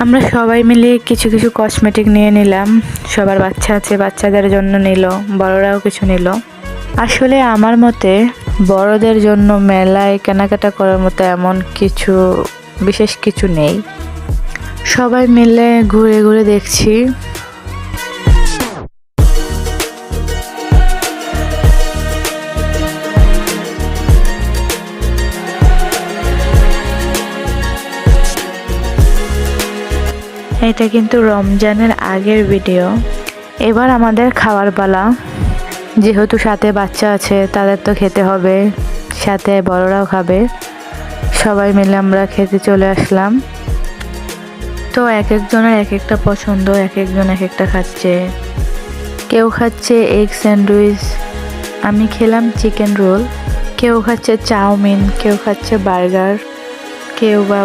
আমরা সবাই মিলে কিছু কিছু কসমেটিক নিয়ে নিলাম। সবার বাচ্চা আছে, বাচ্চাদের জন্য নিল, বড়রাও কিছু নিল। আসলে আমার মতে বড়দের জন্য মেলায় কেনাকাটা করার মতো এমন কিছু বিশেষ কিছু নেই। সবাই মিলে ঘুরে ঘুরে দেখছি। এটা কিন্তু রমজানের আগের ভিডিও। এবার আমাদের খাওয়ার পালা। যেহেতু সাথে বাচ্চা আছে, তাদের তো খেতে হবে, সাথে বড়রাও খাবে। সবাই মিলে আমরা খেতে চলে আসলাম। তো এক একজনের এক একটা পছন্দ, এক একজন এক একটা খাচ্ছে। কেউ খাচ্ছে এগ স্যান্ডউইচ, আমি খেলাম চিকেন রোল। কেউ খাচ্ছে চাউমিন, কেউ খাচ্ছে বার্গার, কেউ বা